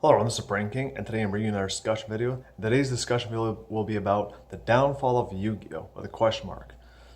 Hello everyone, this is Brain King, and today I'm bringing you another discussion video. Today's discussion video will be about the downfall of Yu-Gi-Oh! With a question mark.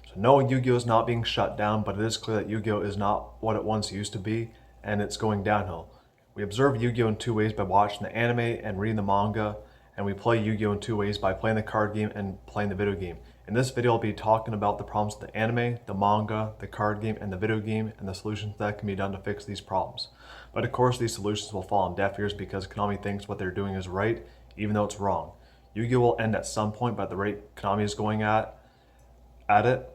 So no, Yu-Gi-Oh! Is not being shut down, but it is clear that Yu-Gi-Oh! Is not what it once used to be, and it's going downhill. We observe Yu-Gi-Oh! In two ways, by watching the anime and reading the manga, and we play Yu-Gi-Oh! In two ways, by playing the card game and playing the video game. In this video, I'll be talking about the problems with the anime, the manga, the card game, and the video game, and the solutions that can be done to fix these problems. But of course, these solutions will fall on deaf ears because Konami thinks what they're doing is right, even though it's wrong. Yu-Gi-Oh! Will end at some point, but at the rate Konami is going at it,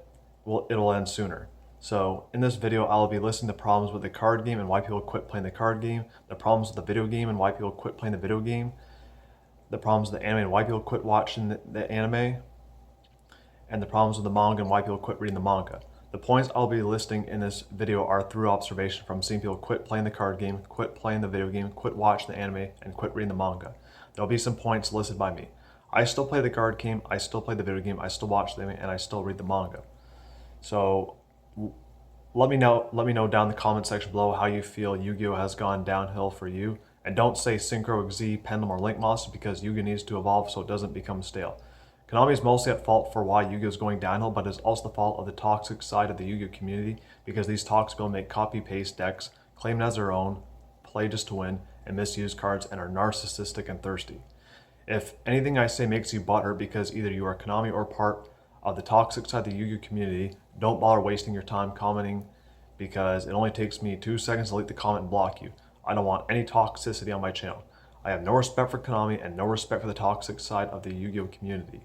it'll end sooner. So in this video, I'll be listing the problems with the card game and why people quit playing the card game, the problems with the video game and why people quit playing the video game, the problems with the anime and why people quit watching the anime, and the problems with the manga and why people quit reading the manga. The points I'll be listing in this video are through observation from seeing people quit playing the card game, quit playing the video game, quit watching the anime, and quit reading the manga. There'll be some points listed by me. I still play the card game, I still play the video game, I still watch the anime, and I still read the manga. So let me know down in the comment section below how you feel Yu-Gi-Oh! Has gone downhill for you. And don't say Synchro, Z, Pendulum, or Link Monster because Yu-Gi-Oh! Needs to evolve so it doesn't become stale. Konami is mostly at fault for why Yu-Gi-Oh! Is going downhill, but it is also the fault of the toxic side of the Yu-Gi-Oh! Community because these toxic people make copy-paste decks, claim it as their own, play just to win, and misuse cards and are narcissistic and thirsty. If anything I say makes you butthurt because either you are Konami or part of the toxic side of the Yu-Gi-Oh! Community, don't bother wasting your time commenting because it only takes me 2 seconds to delete the comment and block you. I don't want any toxicity on my channel. I have no respect for Konami and no respect for the toxic side of the Yu-Gi-Oh! Community.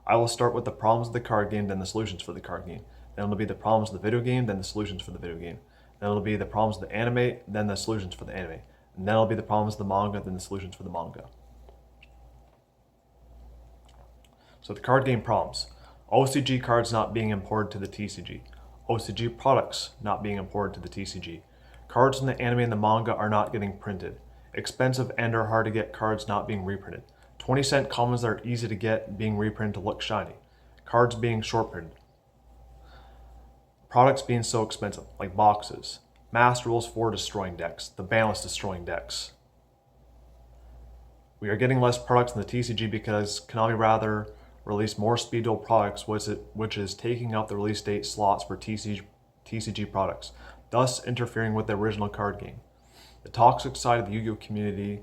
I will start with the problems of the card game, then the solutions for the card game. Then it'll be the problems of the video game, then the solutions for the video game. Then it'll be the problems of the anime, then the solutions for the anime. And then it'll be the problems of the manga, then the solutions for the manga. So the card game problems. OCG cards not being imported to the TCG. OCG products not being imported to the TCG. Cards in the anime and the manga are not getting printed. Expensive and or hard to get cards not being reprinted. 20-cent commons that are easy to get being reprinted to look shiny. Cards being short printed. Products being so expensive, like boxes. Mass rules for destroying decks. The ban list destroying decks. We are getting less products in the TCG because Konami rather release more speed duel products, which is taking up the release date slots for TCG products, thus interfering with the original card game. The toxic side of the Yu-Gi-Oh! Community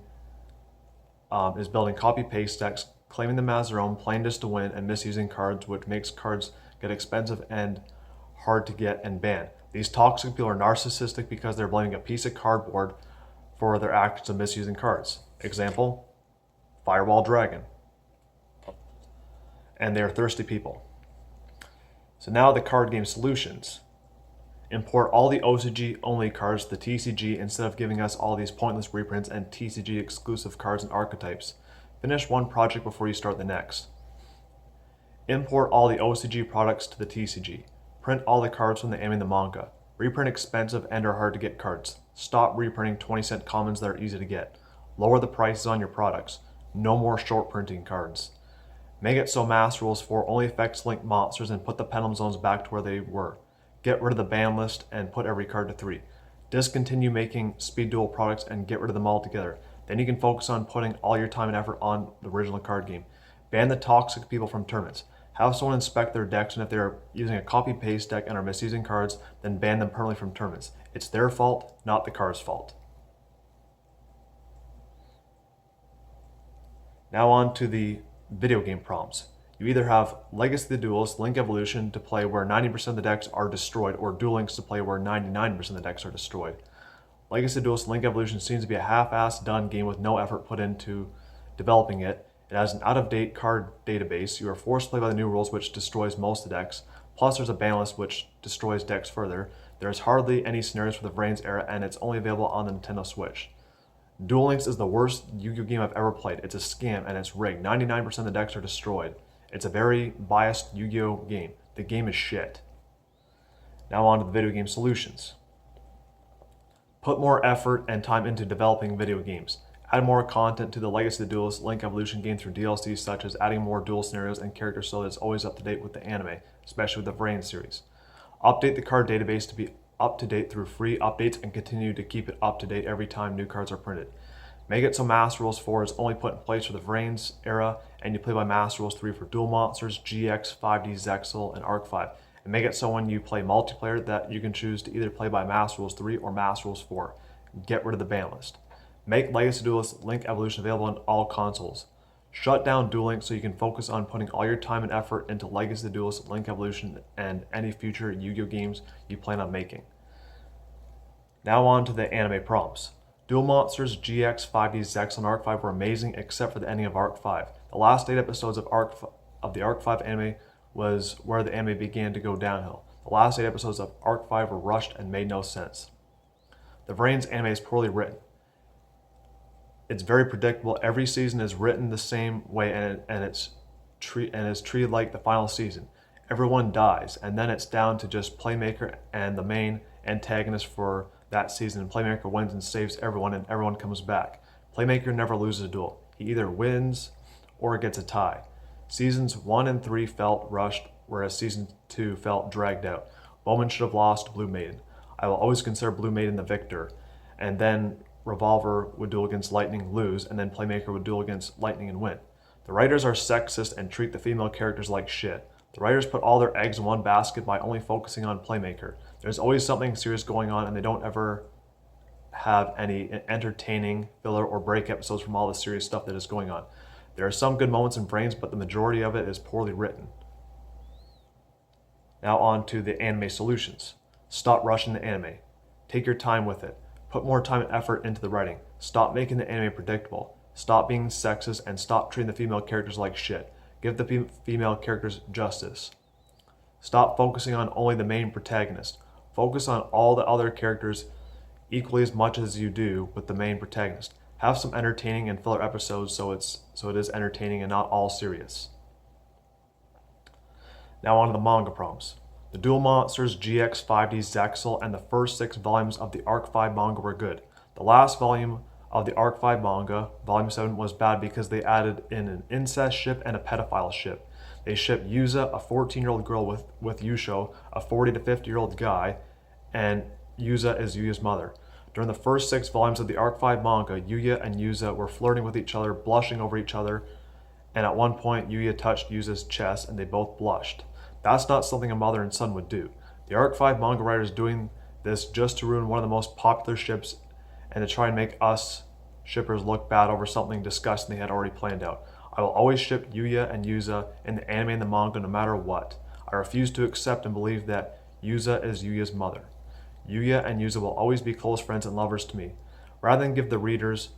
is building copy-paste decks, claiming them as their own, playing just to win, and misusing cards, which makes cards get expensive and hard to get and ban. These toxic people are narcissistic because they're blaming a piece of cardboard for their actions of misusing cards. Example, Fireball Dragon. And they are thirsty people. So now the card game solutions. Import all the OCG only cards to the TCG instead of giving us all these pointless reprints and TCG exclusive cards and archetypes. Finish one project before you start the next. Import all the OCG products to the TCG. Print all the cards from the anime and the manga. Reprint expensive and or hard to get cards. Stop reprinting 20-cent commons that are easy to get. Lower the prices on your products. No more short printing cards. Make it so mass rules 4 only affects linked monsters and put the pendulum zones back to where they were. Get rid of the ban list and put every card to 3. Discontinue making speed duel products and get rid of them altogether. Then you can focus on putting all your time and effort on the original card game. Ban the toxic people from tournaments. Have someone inspect their decks, and if they're using a copy-paste deck and are misusing cards, then ban them permanently from tournaments. It's their fault, not the card's fault. Now on to the video game problems. You either have Legacy of the Duelist, Link Evolution to play where 90% of the decks are destroyed, or Duel Links to play where 99% of the decks are destroyed. Legacy of the Duelist, Link Evolution seems to be a half-assed done game with no effort put into developing it. It has an out-of-date card database. You are forced to play by the new rules, which destroys most of the decks. Plus there's a ban list which destroys decks further. There's hardly any scenarios for the Vrains era, and it's only available on the Nintendo Switch. Duel Links is the worst Yu-Gi-Oh! Game I've ever played. It's a scam and it's rigged. 99% of the decks are destroyed. It's a very biased Yu-Gi-Oh! Game. The game is shit. Now on to the video game solutions. Put more effort and time into developing video games. Add more content to the Legacy of the Duelist Link Evolution game through DLCs such as adding more duel scenarios and characters so that it's always up to date with the anime, especially with the Vrains series. Update the card database to be up to date through free updates and continue to keep it up to date every time new cards are printed. Make it so Master Rules 4 is only put in place for the Vrains era, and you play by Master Rules 3 for Duel Monsters, GX, 5D Zexal, and Arc 5. And make it so when you play multiplayer that you can choose to either play by Master Rules 3 or Master Rules 4. Get rid of the ban list. Make Legacy Duelist Link Evolution available on all consoles. Shut down Duel Link so you can focus on putting all your time and effort into Legacy Duelist Link Evolution and any future Yu-Gi-Oh games you plan on making. Now on to the anime prompts. Duel Monsters, GX, 5D, Zexal, and Arc 5 were amazing except for the ending of Arc 5. The last 8 episodes of the Arc 5 anime was where the anime began to go downhill. The last 8 episodes of Arc 5 were rushed and made no sense. The Vrains anime is poorly written. It's very predictable. Every season is written the same way and is treated like the final season. Everyone dies, and then it's down to just Playmaker and the main antagonist for that season. Playmaker wins and saves everyone, and everyone comes back. Playmaker never loses a duel. He either wins or gets a tie. Seasons 1 and 3 felt rushed, whereas Season 2 felt dragged out. Bowman should have lost to Blue Maiden. I will always consider Blue Maiden the victor, and then Revolver would duel against Lightning, lose, and then Playmaker would duel against Lightning and win. The writers are sexist and treat the female characters like shit. The writers put all their eggs in one basket by only focusing on Playmaker. There's always something serious going on, and they don't ever have any entertaining filler or break episodes from all the serious stuff that is going on. There are some good moments in Vrains, but the majority of it is poorly written. Now on to the anime solutions. Stop rushing the anime. Take your time with it. Put more time and effort into the writing. Stop making the anime predictable. Stop being sexist and stop treating the female characters like shit. Give the female characters justice. Stop focusing on only the main protagonist. Focus on all the other characters equally as much as you do with the main protagonist. Have some entertaining and filler episodes so it is entertaining and not all serious. Now on to the manga prompts. The Duel Monsters, GX, 5D, Zexal, and the first 6 volumes of the Arc 5 manga were good. The last volume of the Arc 5 manga, Volume 7, was bad because they added in an incest ship and a pedophile ship. They shipped Yuza, a 14-year-old girl, with Yusho, a 40 to 50-year-old guy, and Yuza is Yuya's mother. During the first 6 volumes of the Arc 5 manga, Yuya and Yuza were flirting with each other, blushing over each other, and at one point Yuya touched Yuza's chest and they both blushed. That's not something a mother and son would do. The Arc 5 manga writer is doing this just to ruin one of the most popular ships and to try and make us shippers look bad over something disgusting they had already planned out. I will always ship Yuya and Yuza in the anime and the manga no matter what. I refuse to accept and believe that Yuza is Yuya's mother. Yuya and Yuza will always be close friends and lovers to me. Rather than give the readers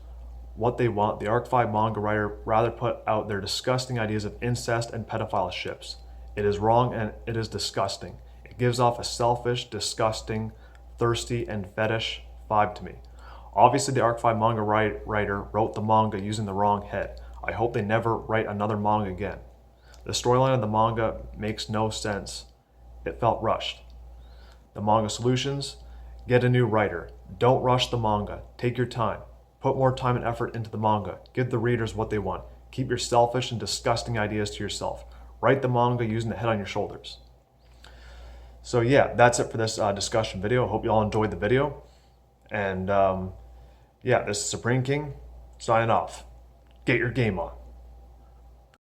what they want, the Arc 5 manga writer rather put out their disgusting ideas of incest and pedophile ships. It is wrong and it is disgusting. It gives off a selfish, disgusting, thirsty, and fetish vibe to me. Obviously, the Arc 5 manga writer wrote the manga using the wrong head. I hope they never write another manga again. The storyline of the manga makes no sense. It felt rushed. The manga solutions: get a new writer. Don't rush the manga. Take your time. Put more time and effort into the manga. Give the readers what they want. Keep your selfish and disgusting ideas to yourself. Write the manga using the head on your shoulders. So yeah, that's it for this discussion video. I hope you all enjoyed the video. And yeah, this is Supreme King signing off. Get your game on.